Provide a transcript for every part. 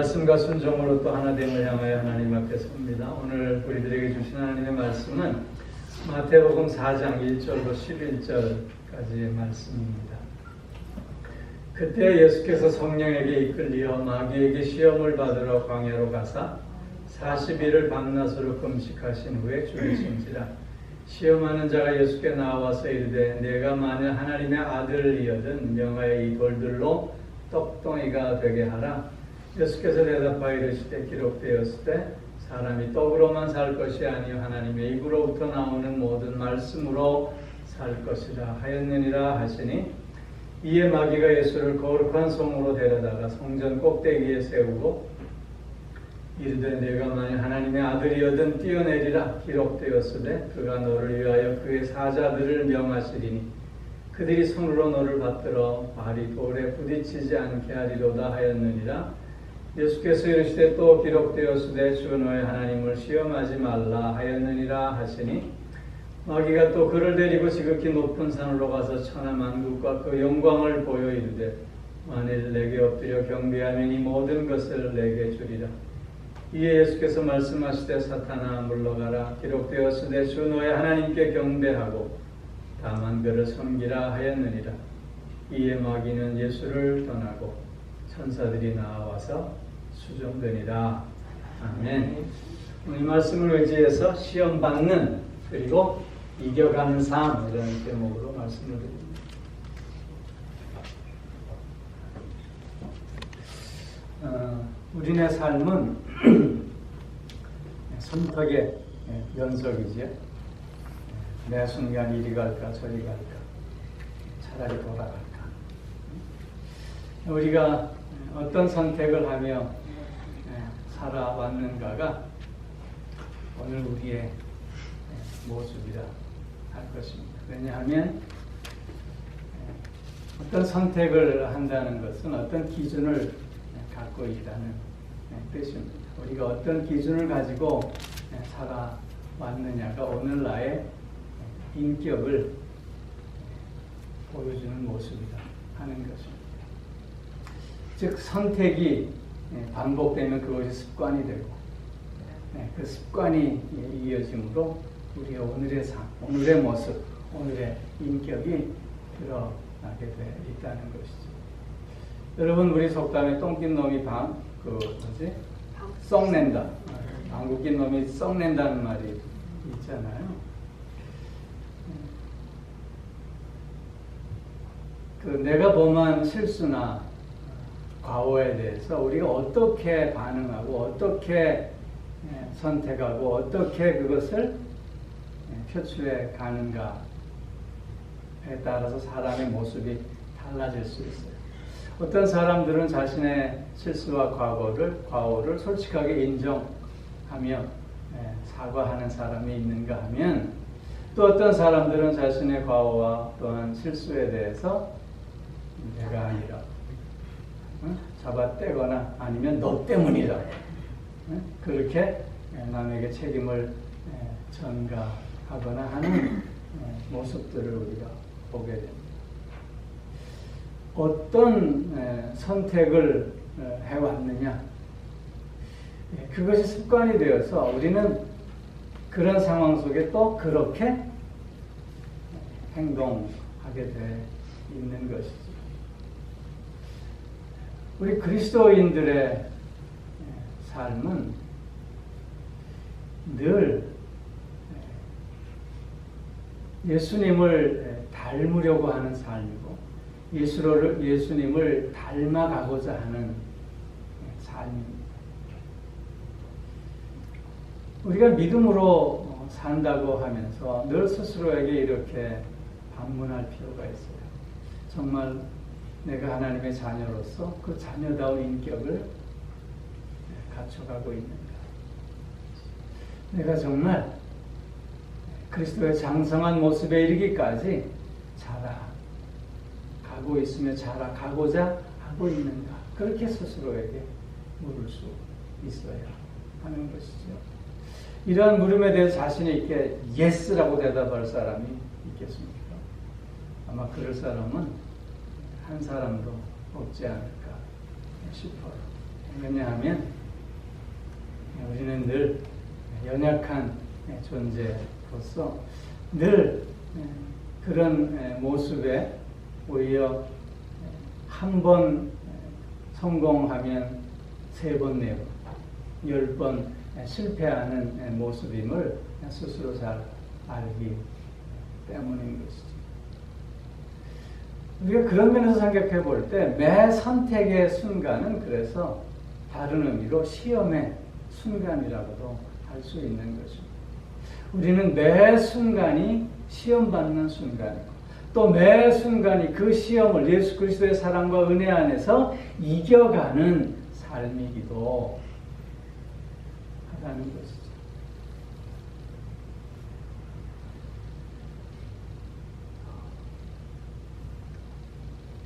말씀과 순종으로 또 하나됨을 향하여 하나님 앞에 섭니다. 오늘 우리들에게 주신 하나님의 말씀은 마태복음 4장 1절로 11절까지의 말씀입니다. 그때 예수께서 성령에게 이끌리어 마귀에게 시험을 받으러 광야로 가사 40일을 밤낮으로 금식하신 후에 죽으신지라. 시험하는 자가 예수께 나와서 이르되 내가 만일 하나님의 아들이여든 명하여 이 돌들로 떡덩이가 되게 하라. 예수께서 대답하여 이르시되 기록되었을 때 사람이 떡으로만 살 것이 아니요 하나님의 입으로부터 나오는 모든 말씀으로 살 것이라 하였느니라 하시니, 이에 마귀가 예수를 거룩한 성으로 데려다가 성전 꼭대기에 세우고 이르되 내가 만일 하나님의 아들이여든 뛰어내리라. 기록되었으되 그가 너를 위하여 그의 사자들을 명하시리니 그들이 손으로 너를 받들어 발이 돌에 부딪히지 않게 하리로다 하였느니라. 예수께서 이르시되 또 기록되었으되 주 너의 하나님을 시험하지 말라 하였느니라 하시니, 마귀가 또 그를 데리고 지극히 높은 산으로 가서 천하 만국과 그 영광을 보여 이르되 만일 내게 엎드려 경배하면 이 모든 것을 내게 주리라. 이에 예수께서 말씀하시되 사탄아 물러가라. 기록되었으되 주 너의 하나님께 경배하고 다만 그를 섬기라 하였느니라. 이에 마귀는 예수를 떠나고 천사들이 나와서 수종되니라. 아멘. 이 말씀을 의지해서 시험받는 그리고 이겨가는 삶, 이런 제목으로 말씀을 드립니다. 우리네 삶은 선택의 연속이지요. 매 순간 이리 갈까 저리 갈까, 차라리 돌아갈까. 우리가 어떤 선택을 하며 살아왔는가가 오늘 우리의 모습이라 할 것입니다. 왜냐하면 어떤 선택을 한다는 것은 어떤 기준을 갖고 있다는 뜻입니다. 우리가 어떤 기준을 가지고 살아왔느냐가 오늘 나의 인격을 보여주는 모습이다 하는 것입니다. 즉 선택이 반복되면 그것이 습관이 되고 그 습관이 이어짐으로 우리의 오늘의 삶, 오늘의 모습, 오늘의 인격이 드러나게 돼 있다는 것이죠. 여러분, 우리 속담에 똥낀 놈이 썩낸다. 방구 낀 놈이 썩낸다는 말이 있잖아요. 내가 범한 실수나 과오에 대해서 우리가 어떻게 반응하고 어떻게 선택하고 어떻게 그것을 표출해 가는가에 따라서 사람의 모습이 달라질 수 있어요. 어떤 사람들은 자신의 실수와 과오를 솔직하게 인정하며 사과하는 사람이 있는가 하면, 또 어떤 사람들은 자신의 과오와 또한 실수에 대해서 내가 아니라 잡아떼거나 아니면 너 때문이다, 그렇게 남에게 책임을 전가하거나 하는 모습들을 우리가 보게 됩니다. 어떤 선택을 해왔느냐, 그것이 습관이 되어서 우리는 그런 상황 속에 또 그렇게 행동하게 돼 있는 것이죠. 우리 그리스도인들의 삶은 늘 예수님을 닮으려고 하는 삶이고 예수님을 닮아가고자 하는 삶입니다. 우리가 믿음으로 산다고 하면서 늘 스스로에게 이렇게 반문할 필요가 있어요. 정말 내가 하나님의 자녀로서 그 자녀다운 인격을 갖춰가고 있는가? 내가 정말 그리스도의 장성한 모습에 이르기까지 자라가고 있으며 자라가고자 하고 있는가? 그렇게 스스로에게 물을 수 있어야 하는 것이죠. 이러한 물음에 대해서 자신 있게 예스라고 대답할 사람이 있겠습니까? 아마 그럴 사람은 한 사람도 없지 않을까 싶어요. 왜냐하면 우리는 늘 연약한 존재로서 늘 그런 모습에 오히려 한 번 성공하면 3번, 4번, 10번 실패하는 모습임을 스스로 잘 알기 때문인 것이죠. 우리가 그런 면에서 생각해 볼 때 매 선택의 순간은 그래서 다른 의미로 시험의 순간이라고도 할 수 있는 것입니다. 우리는 매 순간이 시험받는 순간이고 또 매 순간이 그 시험을 예수 그리스도의 사랑과 은혜 안에서 이겨가는 삶이기도 하다는 것이죠.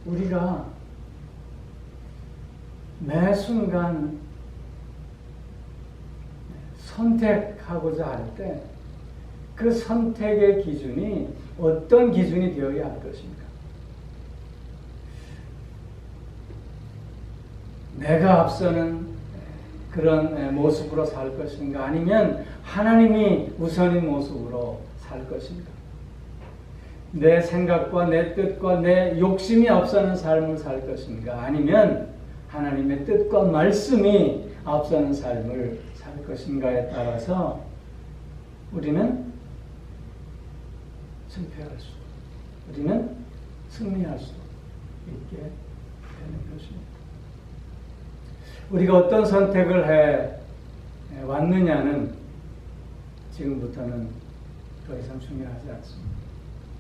우리가 매 순간 선택하고자 할 때 그 선택의 기준이 어떤 기준이 되어야 할 것인가? 내가 앞서는 그런 모습으로 살 것인가? 아니면 하나님이 우선인 모습으로 살 것인가? 내 생각과 내 뜻과 내 욕심이 앞서는 삶을 살 것인가? 아니면 하나님의 뜻과 말씀이 앞서는 삶을 살 것인가에 따라서 우리는 실패할 수, 우리는 승리할 수 있게 되는 것입니다. 우리가 어떤 선택을 해 왔느냐는 지금부터는 더 이상 중요하지 않습니다.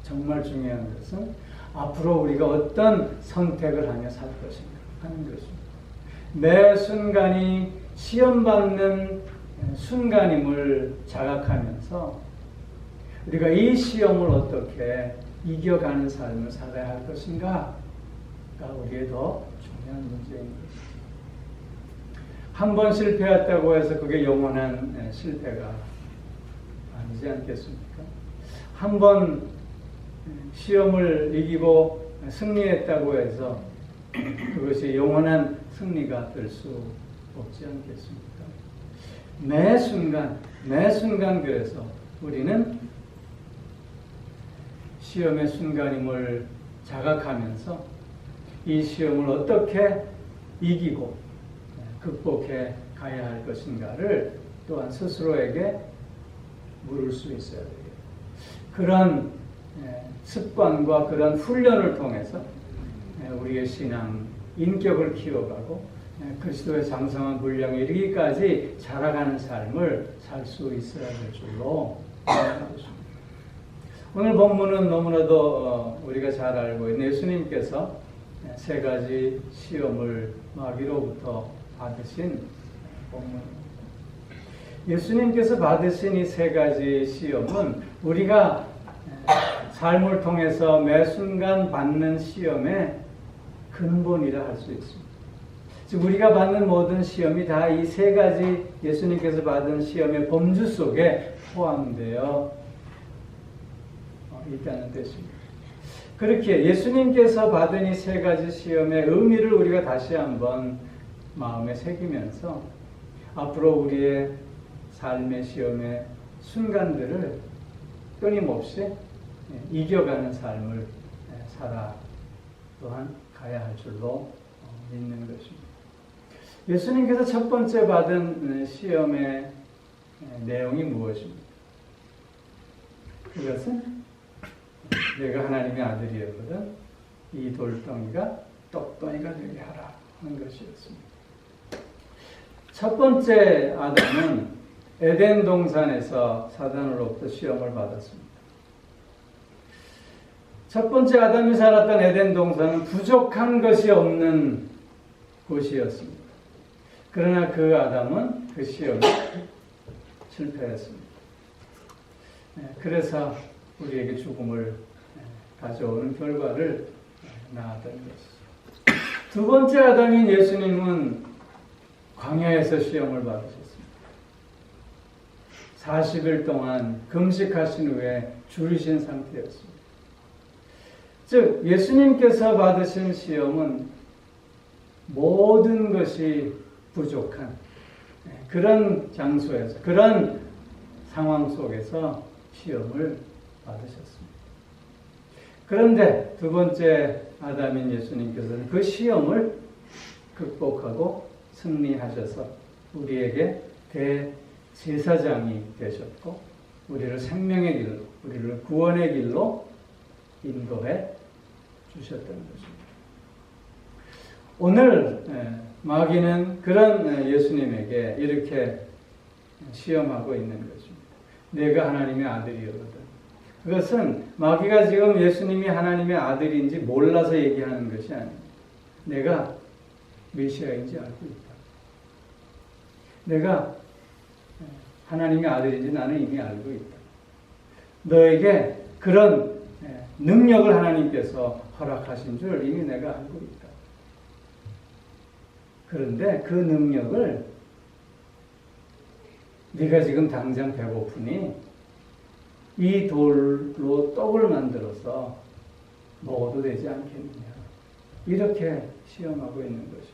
정말 중요한 것은 앞으로 우리가 어떤 선택을 하며 살 것인가 하는 것입니다. 매 순간이 시험받는 순간임을 자각하면서 우리가 이 시험을 어떻게 이겨가는 삶을 살아야 할 것인가가 우리의 더 중요한 문제인 것입니다. 한 번 실패했다고 해서 그게 영원한 실패가 아니지 않겠습니까? 한 번 시험을 이기고 승리했다고 해서 그것이 영원한 승리가 될 수 없지 않겠습니까? 매 순간 그래서 우리는 시험의 순간임을 자각하면서 이 시험을 어떻게 이기고 극복해 가야 할 것인가를 또한 스스로에게 물을 수 있어야 돼요. 그런 습관과 그런 훈련을 통해서 우리의 신앙, 인격을 키워가고 그리스도의 장성한 분량에 이르기까지 자라가는 삶을 살 수 있어야 될 줄로 생각합니다. 오늘 본문은 너무나도 우리가 잘 알고 있는 예수님께서 3가지 시험을 마귀로부터 받으신 본문입니다. 예수님께서 받으신 이 3가지 시험은 우리가 삶을 통해서 매 순간 받는 시험의 근본이라 할 수 있습니다. 즉 우리가 받는 모든 시험이 다 이 3가지 예수님께서 받은 시험의 범주 속에 포함되어 있다는 뜻입니다. 그렇게 예수님께서 받은 이 3가지 시험의 의미를 우리가 다시 한번 마음에 새기면서 앞으로 우리의 삶의 시험의 순간들을 끊임없이 이겨가는 삶을 살아 또한 가야 할 줄로 믿는 것입니다. 예수님께서 첫 번째 받은 시험의 내용이 무엇입니까? 그것은 내가 하나님의 아들이었거든 이 돌덩이가 떡덩이가 되게 하라 하는 것이었습니다. 첫 번째 아담은 에덴 동산에서 사단으로부터 시험을 받았습니다. 첫 번째 아담이 살았던 에덴 동산은 부족한 것이 없는 곳이었습니다. 그러나 그 아담은 그 시험에 실패했습니다. 그래서 우리에게 죽음을 가져오는 결과를 낳았던 것이죠. 두 번째 아담인 예수님은 광야에서 시험을 받으셨습니다. 40일 동안 금식하신 후에 줄이신 상태였습니다. 즉 예수님께서 받으신 시험은 모든 것이 부족한 그런 장소에서, 그런 상황 속에서 시험을 받으셨습니다. 그런데 두 번째 아담인 예수님께서는 그 시험을 극복하고 승리하셔서 우리에게 대제사장이 되셨고 우리를 생명의 길로, 우리를 구원의 길로 인도해 주셨다는 것입니다. 오늘 마귀는 그런 예수님에게 이렇게 시험하고 있는 것입니다. 내가 하나님의 아들이거든. 그것은 마귀가 지금 예수님이 하나님의 아들인지 몰라서 얘기하는 것이 아닙니다. 내가 메시아인지 알고 있다. 내가 하나님의 아들인지 나는 이미 알고 있다. 너에게 그런 능력을 하나님께서 허락하신 줄 이미 내가 알고 있다. 그런데 그 능력을 네가 지금 당장 배고프니 이 돌로 떡을 만들어서 먹어도 되지 않겠느냐. 이렇게 시험하고 있는 것입니다.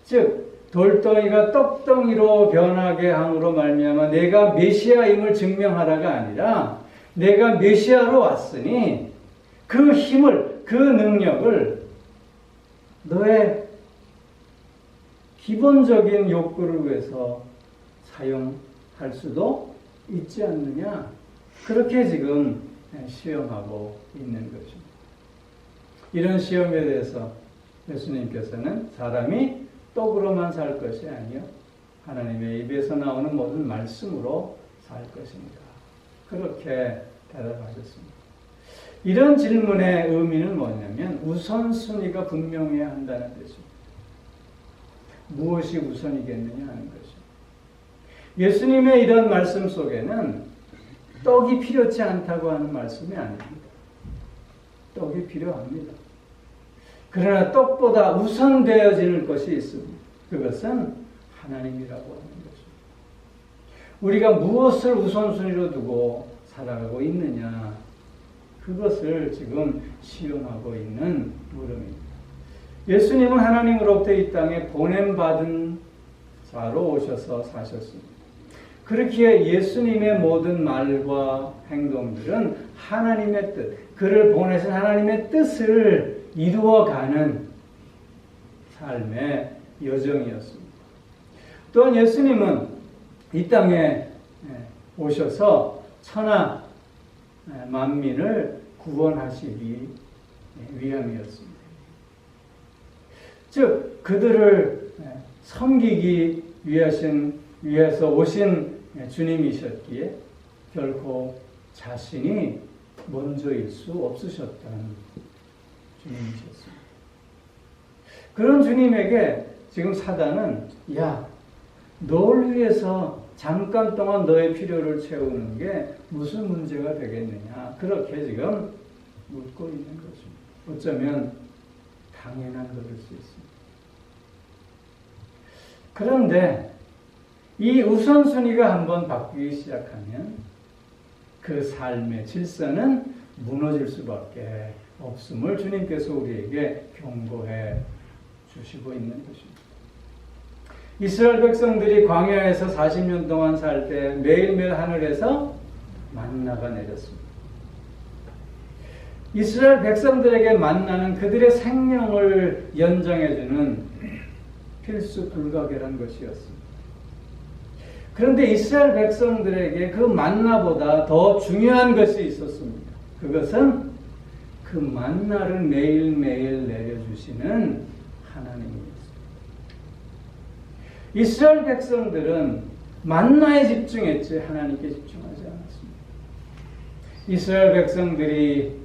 즉 돌덩이가 떡덩이로 변하게 함으로 말미암아 내가 메시아임을 증명하라가 아니라 내가 메시아로 왔으니 그 힘을, 그 능력을 너의 기본적인 욕구를 위해서 사용할 수도 있지 않느냐. 그렇게 지금 시험하고 있는 것입니다. 이런 시험에 대해서 예수님께서는 사람이 떡으로만 살 것이 아니요 하나님의 입에서 나오는 모든 말씀으로 살 것입니다. 그렇게 대답하셨습니다. 이런 질문의 의미는 뭐냐면 우선순위가 분명해야 한다는 것입니다. 무엇이 우선이겠느냐 하는 것입니다. 예수님의 이런 말씀 속에는 떡이 필요치 않다고 하는 말씀이 아닙니다. 떡이 필요합니다. 그러나 떡보다 우선되어질 것이 있습니다. 그것은 하나님이라고 하는 것입니다. 우리가 무엇을 우선순위로 두고 살아가고 있느냐, 그것을 지금 시험하고 있는 물음입니다. 예수님은 하나님으로부터 이 땅에 보냄받은 자로 오셔서 사셨습니다. 그렇기에 예수님의 모든 말과 행동들은 하나님의 뜻, 그를 보내신 하나님의 뜻을 이루어가는 삶의 여정이었습니다. 또한 예수님은 이 땅에 오셔서 천하 만민을 구원하시기 위함이었습니다. 즉 그들을 섬기기 위해서 오신 주님이셨기에 결코 자신이 먼저일 수 없으셨다는 주님이셨습니다. 그런 주님에게 지금 사단은 야, 널 위해서 잠깐 동안 너의 필요를 채우는 게 무슨 문제가 되겠느냐, 그렇게 지금 묻고 있는 것입니다. 어쩌면 당연한 것일 수 있습니다. 그런데 이 우선순위가 한번 바뀌기 시작하면 그 삶의 질서는 무너질 수밖에 없음을 주님께서 우리에게 경고해 주시고 있는 것입니다. 이스라엘 백성들이 광야에서 40년 동안 살 때 매일매일 하늘에서 만나가 내렸습니다. 이스라엘 백성들에게 만나는 그들의 생명을 연장해주는 필수 불가결한 것이었습니다. 그런데 이스라엘 백성들에게 그 만나보다 더 중요한 것이 있었습니다. 그것은 그 만나를 매일매일 내려주시는 하나님이었습니다. 이스라엘 백성들은 만나에 집중했지 하나님께 집중하지 않았습니다. 이스라엘 백성들이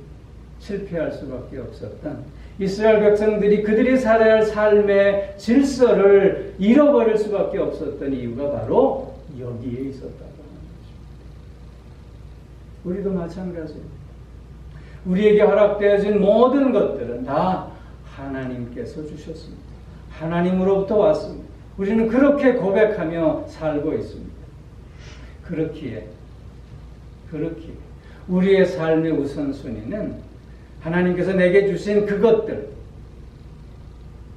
실패할 수밖에 없었던, 이스라엘 백성들이 그들이 살아야 할 삶의 질서를 잃어버릴 수밖에 없었던 이유가 바로 여기에 있었다고 하는 것입니다. 우리도 마찬가지입니다. 우리에게 허락되어진 모든 것들은 다 하나님께서 주셨습니다. 하나님으로부터 왔습니다. 우리는 그렇게 고백하며 살고 있습니다. 그렇기에 우리의 삶의 우선순위는 하나님께서 내게 주신 그것들,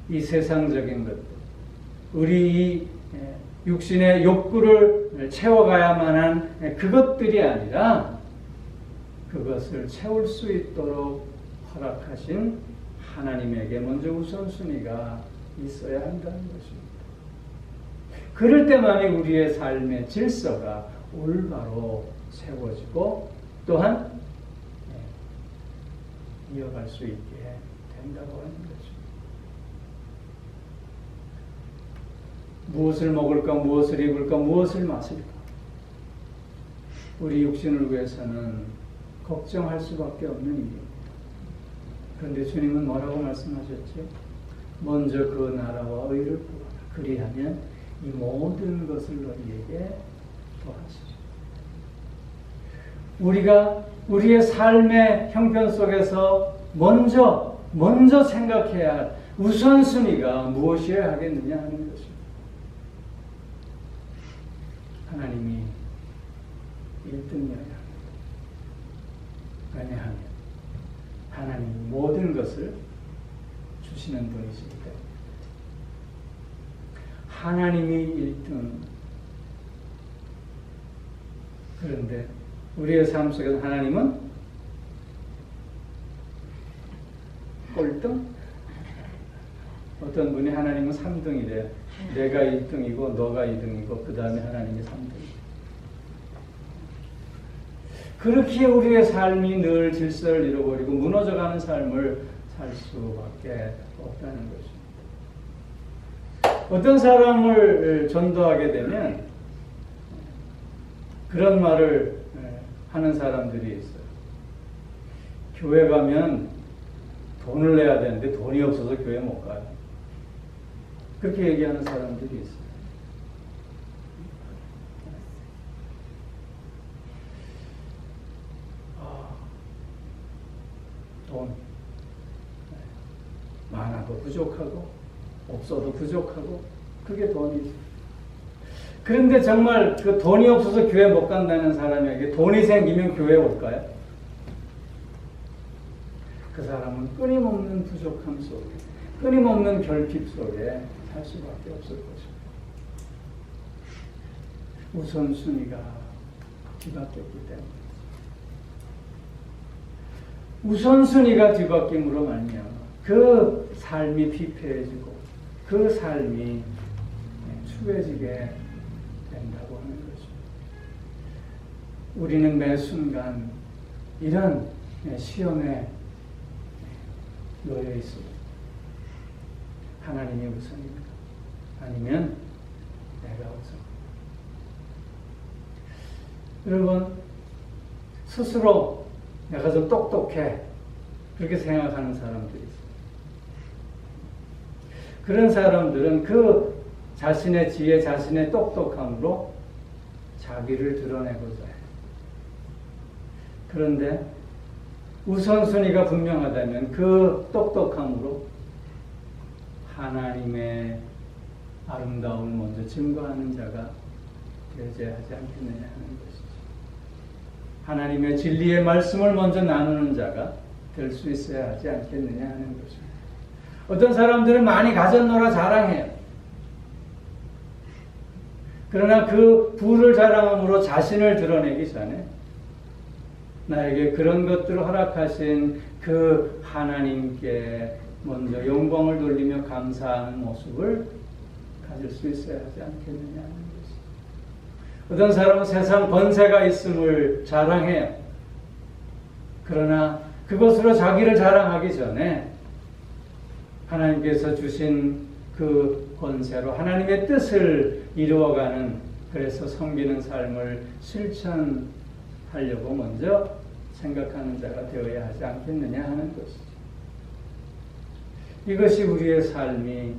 이 세상적인 것들, 우리 이 육신의 욕구를 채워가야만 한 그것들이 아니라 그것을 채울 수 있도록 허락하신 하나님에게 먼저 우선순위가 있어야 한다는 것입니다. 그럴 때만이 우리의 삶의 질서가 올바로 세워지고 또한 이어갈 수 있게 된다고 하는 거죠. 무엇을 먹을까, 무엇을 입을까, 무엇을 마실까? 우리 육신을 위해서는 걱정할 수밖에 없는 일입니다. 그런데 주님은 뭐라고 말씀하셨죠? 먼저 그 나라와 의를 구하라. 그리하면 이 모든 것을 너희에게 더하시리라. 우리가 우리의 삶의 형편 속에서 먼저 생각해야 할 우선순위가 무엇이어야 하겠느냐 하는 것입니다. 하나님이 1등이어야 합니다. 왜냐하면 하나님이 모든 것을 주시는 분이시기 때문에. 하나님이 1등. 그런데 우리의 삶 속에서 하나님은 꼴등? 어떤 분이 하나님은 3등이래요. 내가 1등이고 너가 2등이고 그 다음에 하나님이 3등. 그렇게 우리의 삶이 늘 질서를 잃어버리고 무너져가는 삶을 살 수밖에 없다는 것입니다. 어떤 사람을 전도하게 되면 그런 말을 하는 사람들이 있어요. 교회 가면 돈을 내야 되는데 돈이 없어서 교회 못 가요. 그렇게 얘기하는 사람들이 있어요. 돈 많아도 부족하고 없어도 부족하고 그게 돈이죠. 그런데 정말 그 돈이 없어서 교회 못 간다는 사람에게 돈이 생기면 교회 올까요? 그 사람은 끊임없는 부족함 속에, 끊임없는 결핍 속에 살 수밖에 없을 것입니다. 우선순위가 뒤바뀌었기 때문에. 우선순위가 뒤바뀜으로 말미암아 그 삶이 피폐해지고 그 삶이 추해지게 된다고 하는 것입니다. 우리는 매 순간 이런 시험에 놓여 있습니다. 하나님이 우선입니까? 아니면 내가 우선? 여러분, 스스로 내가 좀 똑똑해 그렇게 생각하는 사람들이 있어요. 그런 사람들은 그 자신의 지혜, 자신의 똑똑함으로 자기를 드러내고자 해요. 그런데 우선순위가 분명하다면 그 똑똑함으로 하나님의 아름다움을 먼저 증거하는 자가 되어야 하지 않겠느냐 하는 것이죠. 하나님의 진리의 말씀을 먼저 나누는 자가 될 수 있어야 하지 않겠느냐 하는 것입니다. 어떤 사람들은 많이 가졌노라 자랑해요. 그러나 그 부를 자랑함으로 자신을 드러내기 전에 나에게 그런 것들을 허락하신 그 하나님께 먼저 영광을 돌리며 감사하는 모습을 가질 수 있어야 하지 않겠느냐 하는 것입니다. 어떤 사람은 세상 번세가 있음을 자랑해요. 그러나 그것으로 자기를 자랑하기 전에 하나님께서 주신 그 권세로 하나님의 뜻을 이루어가는, 그래서 섬기는 삶을 실천하려고 먼저 생각하는 자가 되어야 하지 않겠느냐 하는 것이죠. 이것이 우리의 삶이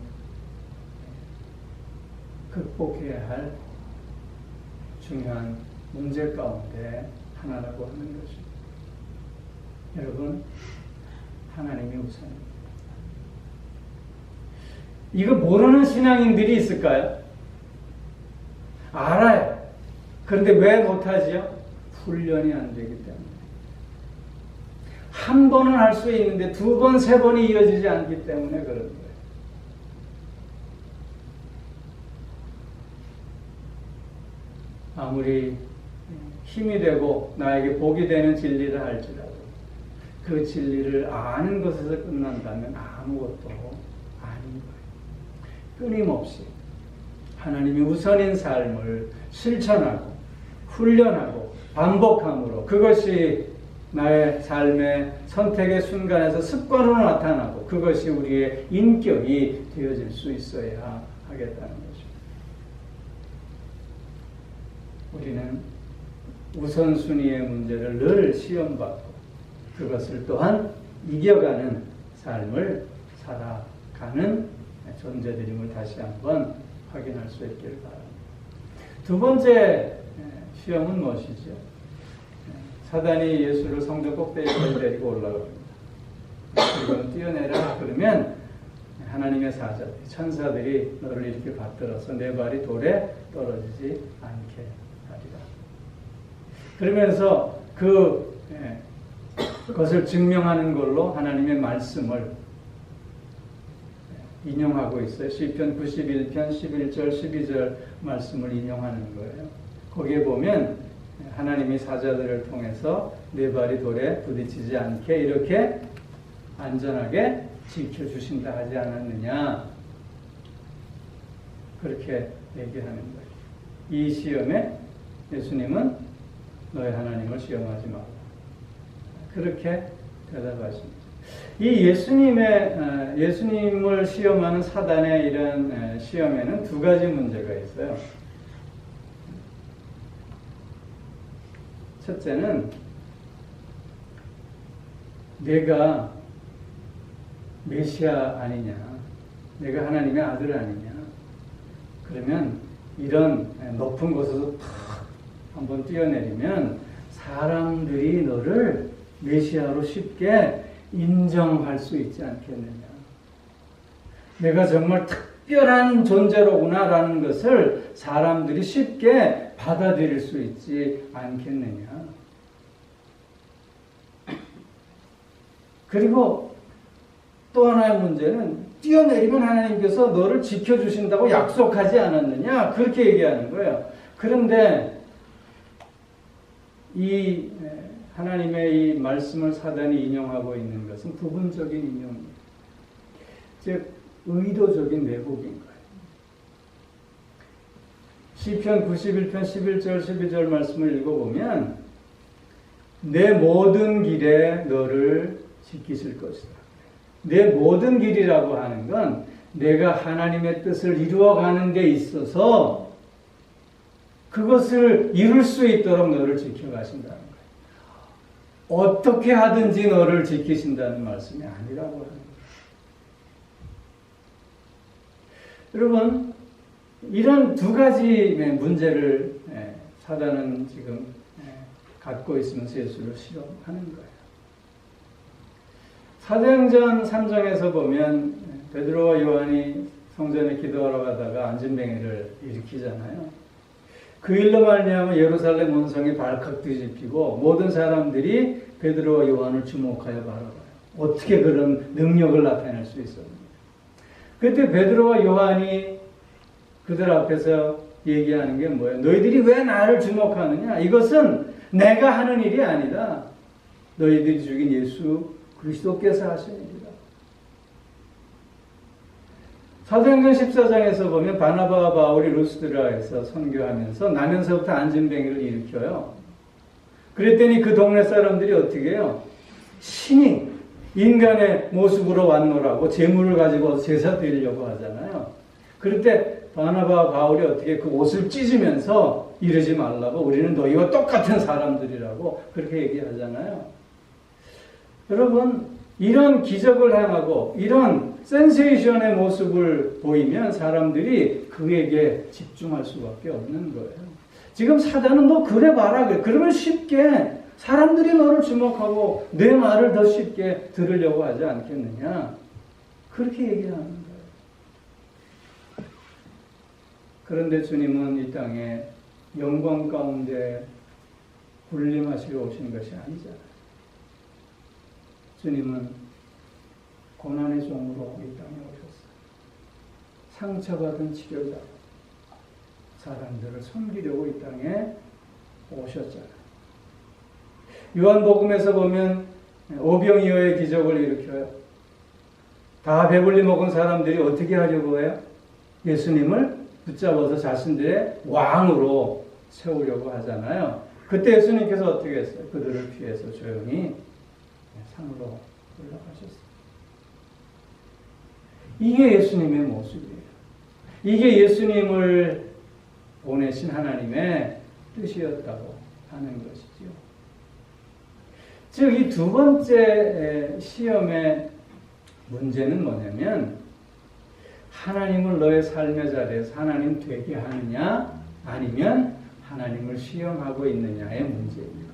극복해야 할 중요한 문제 가운데 하나라고 하는 것입니다. 여러분, 하나님이 우선입니다. 이거 모르는 신앙인들이 있을까요? 알아요. 그런데 왜 못하지요? 훈련이 안 되기 때문에. 한 번은 할 수 있는데 두 번, 세 번이 이어지지 않기 때문에 그런 거예요. 아무리 힘이 되고 나에게 복이 되는 진리를 할지라도 그 진리를 아는 것에서 끝난다면 아무것도 아닌 거예요. 끊임없이 하나님이 우선인 삶을 실천하고 훈련하고 반복함으로 그것이 나의 삶의 선택의 순간에서 습관으로 나타나고 그것이 우리의 인격이 되어질 수 있어야 하겠다는 것입니다. 우리는 우선순위의 문제를 늘 시험받고 그것을 또한 이겨가는 삶을 살아가는 존재들임을 다시 한번 확인할 수 있기를 바랍니다. 두 번째 시험은 무엇이죠? 사단이 예수를 성전 꼭대기에 데리고 올라갑니다. 지금 뛰어내라 그러면 하나님의 사자들, 천사들이 너를 이렇게 받들어서 내 발이 돌에 떨어지지 않게 하리라. 그러면서 그것을 증명하는 걸로 하나님의 말씀을 인용하고 있어요. 시편 91편 11절 12절 말씀을 인용하는 거예요. 거기에 보면 하나님이 사자들을 통해서 내 발이 돌에 부딪히지 않게 이렇게 안전하게 지켜주신다 하지 않았느냐. 그렇게 얘기하는 거예요. 이 시험에 예수님은 너의 하나님을 시험하지 마라. 그렇게 대답하십니다. 이 예수님을 시험하는 사단의 이런 시험에는 두 가지 문제가 있어요. 첫째는 내가 메시아 아니냐, 내가 하나님의 아들 아니냐. 그러면 이런 높은 곳에서 탁 한번 뛰어내리면 사람들이 너를 메시아로 쉽게 인정할 수 있지 않겠느냐. 내가 정말 특별한 존재로구나라는 것을 사람들이 쉽게 받아들일 수 있지 않겠느냐. 그리고 또 하나의 문제는 뛰어내리면 하나님께서 너를 지켜주신다고 약속하지 않았느냐. 그렇게 얘기하는 거예요. 그런데 이 하나님의 이 말씀을 사단이 인용하고 있는 것은 부분적인 인용입니다. 즉 의도적인 왜곡인 거예요. 시편 91편 11절 12절 말씀을 읽어보면 내 모든 길에 너를 지키실 것이다. 내 모든 길이라고 하는 건 내가 하나님의 뜻을 이루어가는 데 있어서 그것을 이룰 수 있도록 너를 지켜가신다는 거예요. 어떻게 하든지 너를 지키신다는 말씀이 아니라고 하는 거예요. 여러분, 이런 두 가지 문제를 사단은 지금 갖고 있으면서 예수를 실험하는 거예요. 사도행전 3장에서 보면 베드로와 요한이 성전에 기도하러 가다가 안진뱅이를 일으키잖아요. 그 일로 말미암아 예루살렘 원성이 발칵 뒤집히고 모든 사람들이 베드로와 요한을 주목하여 바라봐요. 어떻게 그런 능력을 나타낼 수 있었는가. 그때 베드로와 요한이 그들 앞에서 얘기하는 게 뭐예요? 너희들이 왜 나를 주목하느냐? 이것은 내가 하는 일이 아니다. 너희들이 죽인 예수 그리스도께서 하신 일이다. 사도행전 14장에서 보면 바나바와 바울이 루스드라에서 선교하면서 나면서부터 안진뱅이를 일으켜요. 그랬더니 그 동네 사람들이 어떻게 해요? 신이 인간의 모습으로 왔노라고 재물을 가지고 제사 드리려고 하잖아요. 그럴 때 바나바와 바울이 어떻게 그 옷을 찢으면서 이러지 말라고 우리는 너희와 똑같은 사람들이라고 그렇게 얘기하잖아요. 여러분, 이런 기적을 행하고 이런 센세이션의 모습을 보이면 사람들이 그에게 집중할 수밖에 없는 거예요. 지금 사단은 너 그래 봐라. 그러면 쉽게 사람들이 너를 주목하고 내 말을 더 쉽게 들으려고 하지 않겠느냐. 그렇게 얘기하는 거예요. 그런데 주님은 이 땅에 영광 가운데 군림하시러 오신 것이 아니잖아요. 주님은 고난의 종으로 이 땅에 오셨어요. 상처받은 치료자, 사람들을 섬기려고 이 땅에 오셨잖아요. 요한복음에서 보면 오병이어의 기적을 일으켜요. 다 배불리 먹은 사람들이 어떻게 하려고 해요? 예수님을 붙잡아서 자신들의 왕으로 세우려고 하잖아요. 그때 예수님께서 어떻게 했어요? 그들을 피해서 조용히 산으로 올라가셨어요. 이게 예수님의 모습이에요. 이게 예수님을 보내신 하나님의 뜻이었다고 하는 것이죠. 즉, 이 두 번째 시험의 문제는 뭐냐면 하나님을 너의 삶의 자리에서 하나님 되게 하느냐 아니면 하나님을 시험하고 있느냐의 문제입니다.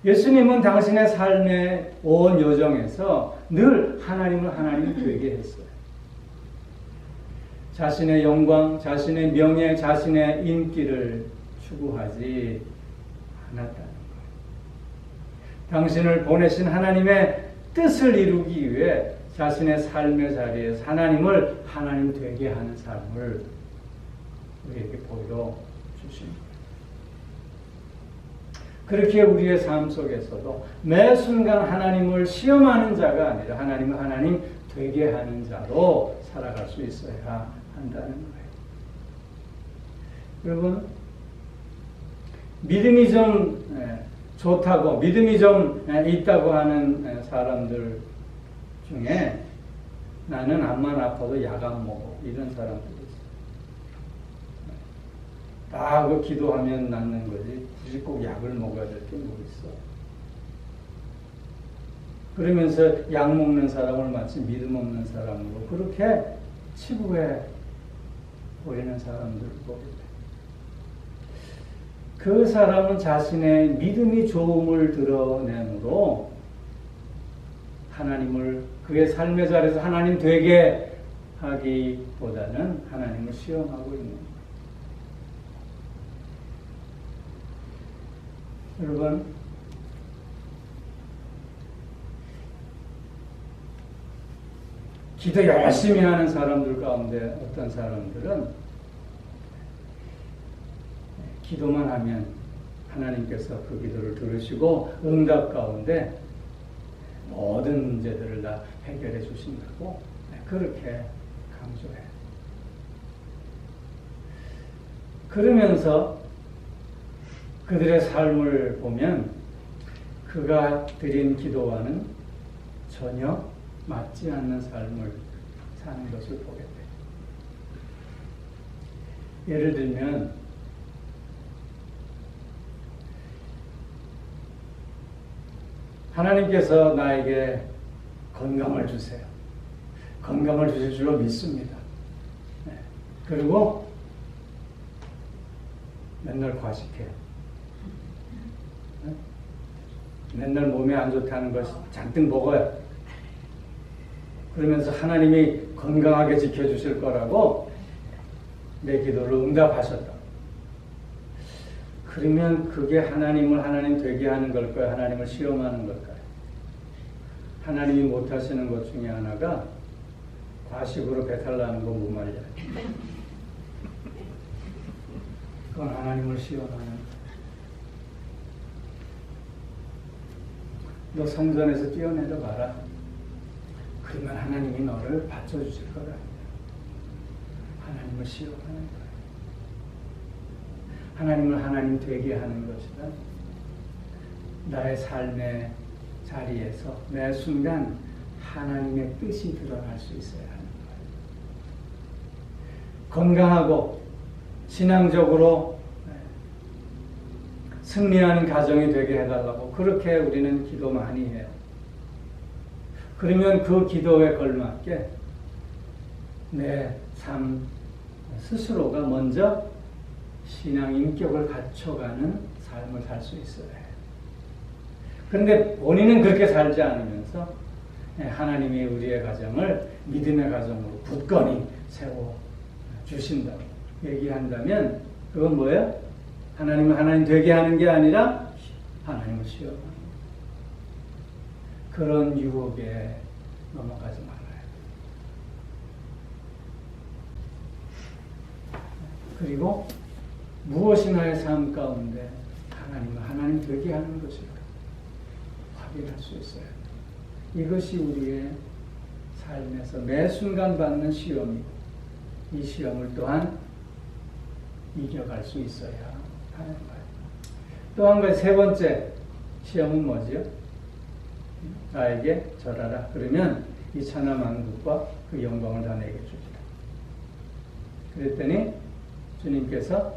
예수님은 당신의 삶의 온 여정에서 늘 하나님을 하나님 되게 했어요. 자신의 영광, 자신의 명예, 자신의 인기를 추구하지 않았다는 거예요. 당신을 보내신 하나님의 뜻을 이루기 위해 자신의 삶의 자리에서 하나님을 하나님 되게 하는 삶을 우리에게 보여주십니다. 그렇게 우리의 삶 속에서도 매 순간 하나님을 시험하는 자가 아니라 하나님을 하나님 되게 하는 자로 살아갈 수 있어야 한다는 거예요. 여러분, 믿음이 좀 좋다고, 믿음이 좀 있다고 하는 사람들 중에 나는 암만 아파도 약 안 먹어, 이런 사람들이 있어요. 다 그 기도하면 낫는 거지 굳이 꼭 약을 먹어야 될 게 뭐 있어. 그러면서 약 먹는 사람을 마치 믿음 없는 사람으로 그렇게 치부해 보이는 사람들을 보게 돼. 그 사람은 자신의 믿음이 좋음을 드러내므로 하나님을 그의 삶의 자리에서 하나님 되게 하기보다는 하나님을 시험하고 있는 거예요. 여러분, 기도 열심히 하는 사람들 가운데 어떤 사람들은 기도만 하면 하나님께서 그 기도를 들으시고 응답 가운데 모든 문제들을 다 해결해 주신다고 그렇게 강조해요. 그러면서 그들의 삶을 보면 그가 드린 기도와는 전혀 맞지 않는 삶을 사는 것을 보게 돼요. 예를 들면 하나님께서 나에게 건강을 주세요. 건강을 주실 줄로 믿습니다. 그리고 맨날 과식해요. 맨날 몸에 안 좋다는 것 잔뜩 먹어요. 그러면서 하나님이 건강하게 지켜주실 거라고 내 기도를 응답하셨다. 그러면 그게 하나님을 하나님 되게 하는 걸까요? 하나님을 시험하는 걸까요? 하나님이 못하시는 것 중에 하나가 과식으로 배탈 나는 거 못 말이야. 그건 하나님을 시험하는 거예요. 너 성전에서 뛰어내려 봐라. 그러면 하나님이 너를 받쳐주실 거다. 하나님을 시험하는 거예요. 하나님을 하나님 되게 하는 것이다. 나의 삶의 자리에서 매 순간 하나님의 뜻이 드러날 수 있어야 하는 거예요. 건강하고 신앙적으로 승리하는 가정이 되게 해달라고 그렇게 우리는 기도 많이 해요. 그러면 그 기도에 걸맞게 내 삶 스스로가 먼저 신앙 인격을 갖춰가는 삶을 살 수 있어야 해요. 그런데 본인은 그렇게 살지 않으면서 하나님이 우리의 가정을 믿음의 가정으로 굳건히 세워 주신다고 얘기한다면 그건 뭐예요? 하나님을 하나님 되게 하는 게 아니라 하나님을 시험하는 거예요. 그런 유혹에 넘어가지 말아요. 그리고 무엇이 나의 삶 가운데 하나님 되게 하는 것일까 확인할 수 있어요. 이것이 우리의 삶에서 매 순간 받는 시험이고 이 시험을 또한 이겨갈 수 있어야 하는 거예요. 또 한 가지 세 번째 시험은 뭐지요? 나에게 절하라. 그러면 이 천하 만국과 그 영광을 다 내게 주리라. 그랬더니 주님께서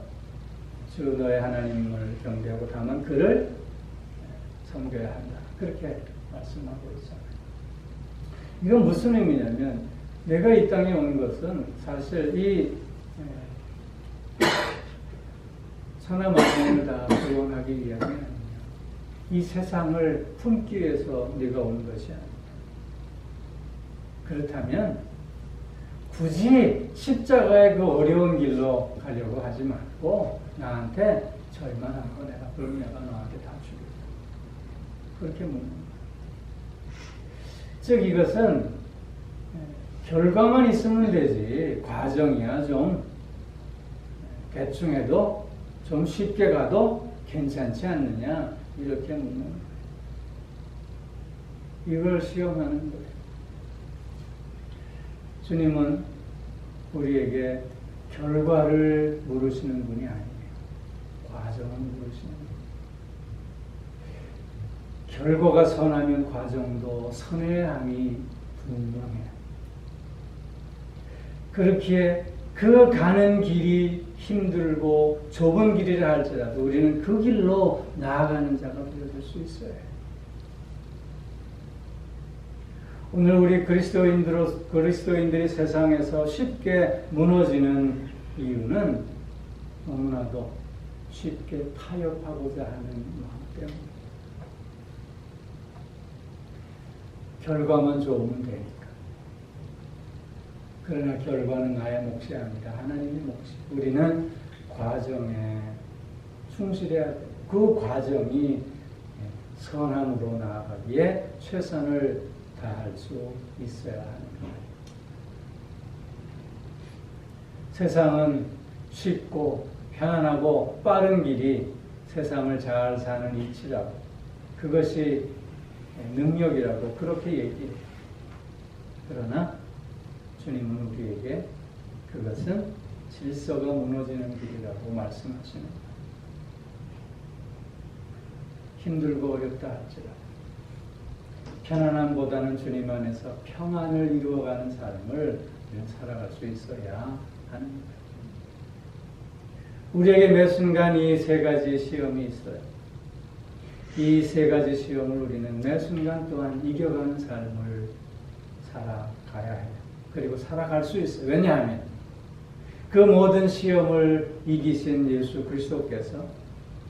주 너의 하나님을 경배하고 다만 그를 섬겨야 한다. 그렇게 말씀하고 있잖아요. 이건 무슨 의미냐면 내가 이 땅에 온 것은 사실 이 천하 만국을 다 구원하기 위함이 아니에요. 이 세상을 품기 위해서 네가 온 것이 아니에요. 그렇다면 굳이 십자가의 그 어려운 길로 가려고 하지 말고 나한테 절만 하고 그럼 내가 너한테 다 주겠다. 그렇게 묻는 거예요. 즉 이것은 결과만 있으면 되지 과정이야 좀 대충 해도 좀 쉽게 가도 괜찮지 않느냐 이렇게 묻는 거예요. 이걸 시험하는 거예요. 주님은 우리에게 결과를 물으시는 분이 아니에요. 과정을 물으시는 거예요. 결과가 선하면 과정도 선해야 함이 분명해요. 그렇기에 그 가는 길이 힘들고 좁은 길이라 할지라도 우리는 그 길로 나아가는 자가 되어줄 수 있어요. 오늘 우리 그리스도인들이 세상에서 쉽게 무너지는 이유는 너무나도 쉽게 타협하고자 하는 마음 때문입니다. 결과만 좋으면 되니까. 그러나 결과는 나의 몫이 아니라 하나님의 몫이. 우리는 과정에 충실해야 돼요. 그 과정이 선함으로 나아가기에 최선을 다할 수 있어야 하는 거예요. 세상은 쉽고 편안하고 빠른 길이 세상을 잘 사는 이치라고 그것이 능력이라고 그렇게 얘기해요. 그러나 주님은 우리에게 그것은 질서가 무너지는 길이라고 말씀하시는 거예요. 힘들고 어렵다 할지라도 편안함보다는 주님 안에서 평안을 이루어가는 삶을 살아갈 수 있어야 하는 거예요. 우리에게 매 순간 이 세 가지 시험이 있어요. 이 세 가지 시험을 우리는 매 순간 또한 이겨가는 삶을 살아가야 해요. 그리고 살아갈 수 있어요. 왜냐하면 그 모든 시험을 이기신 예수 그리스도께서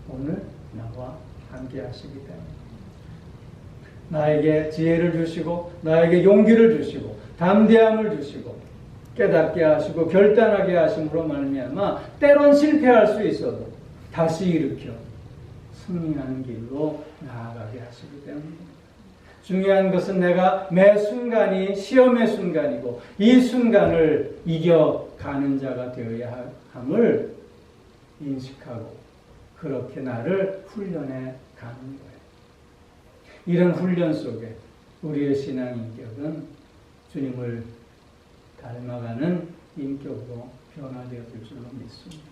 오늘 나와 함께 하시기 때문에 나에게 지혜를 주시고 나에게 용기를 주시고 담대함을 주시고 깨닫게 하시고 결단하게 하심으로 말미암아 때론 실패할 수 있어도 다시 일으켜 승리하는 길로 나아가게 하시기 때문입니다. 중요한 것은 내가 매 순간이 시험의 순간이고 이 순간을 이겨가는 자가 되어야 함을 인식하고 그렇게 나를 훈련해 가는 거예요. 이런 훈련 속에 우리의 신앙 인격은 주님을 닮아가는 인격으로 변화되어질 줄로 믿습니다.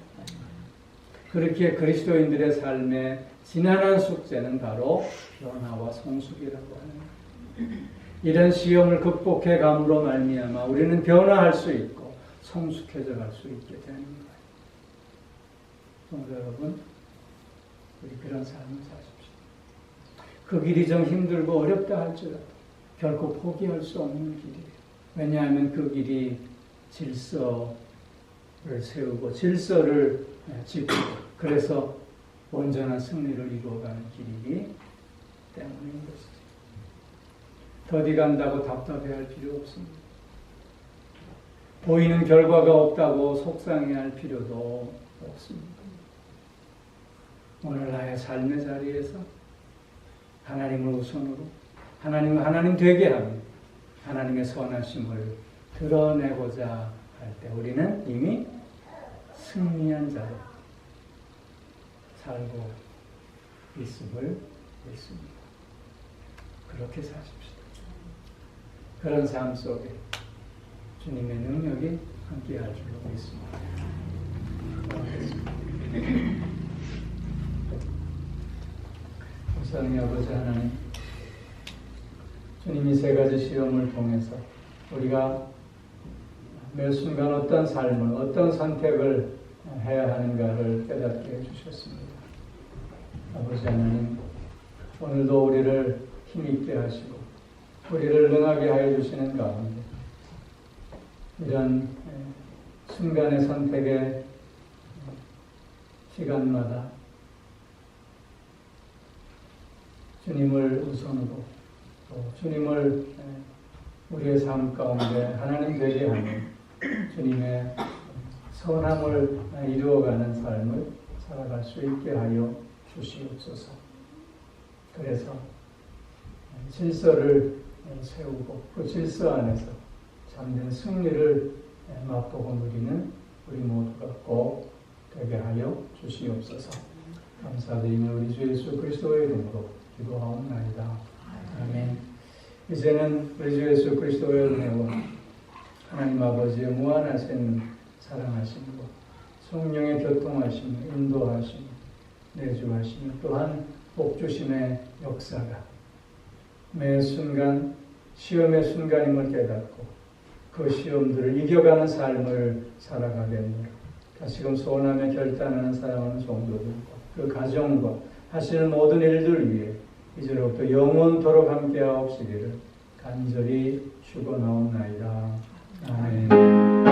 그렇게 그리스도인들의 삶의 지난한 숙제는 바로 변화와 성숙이라고 하는 거예요. 이런 시험을 극복해 감으로 말미암아 우리는 변화할 수 있고 성숙해져 갈 수 있게 되는 거예요. 성도 여러분, 우리 그런 삶을 사십시오. 그 길이 좀 힘들고 어렵다 할지라도 결코 포기할 수 없는 길이에요. 왜냐하면 그 길이 질서를 세우고 질서를 지키고 그래서 온전한 승리를 이루어가는 길이기 때문인 것이죠. 더디 간다고 답답해할 필요 없습니다. 보이는 결과가 없다고 속상해할 필요도 없습니다. 오늘 나의 삶의 자리에서 하나님을 우선으로 하나님을 하나님 되게 하며 하나님의 선하심을 드러내고자 할 때 우리는 이미 승리한 자로 살고 있음을 믿습니다. 그렇게 사십시다. 그런 삶 속에 주님의 능력이 함께할 줄로 믿습니다. 사랑의 아버지 하나님, 주님이 세 가지 시험을 통해서 우리가 매 순간 어떤 삶을, 어떤 선택을 해야 하는가를 깨닫게 해주셨습니다. 아버지 하나님, 오늘도 우리를 힘있게 하시고 우리를 능하게 하여 주시는 가운데 이런 순간의 선택의 시간마다 주님을 우선으로 또 주님을 우리의 삶 가운데 하나님 되게 하는 주님의 선함을 이루어가는 삶을 살아갈 수 있게 하여 주시옵소서. 그래서 질서를 세우고 그 질서 안에서 참된 승리를 맛보고 누리는 우리 모두가 꼭 되게 하여 주시옵소서. 감사드리며 우리 주 예수 그리스도의 이름으로 기도하옵나이다. 아멘. 이제는 우리 주 예수 그리스도의 은혜와 하나님 아버지의 무한하신 사랑하심과 성령의 교통하심, 인도하심, 내주하심, 또한 복주심의 역사가 매 순간 시험의 순간임을 깨닫고 그 시험들을 이겨가는 삶을 살아가겠노라. 다시금 소원하며 결단하는 사랑하는 성도들과 그 가정과 하시는 모든 일들 위해 이제로부터 영원토록 함께하옵시기를 간절히 축원하옵나이다. 아멘.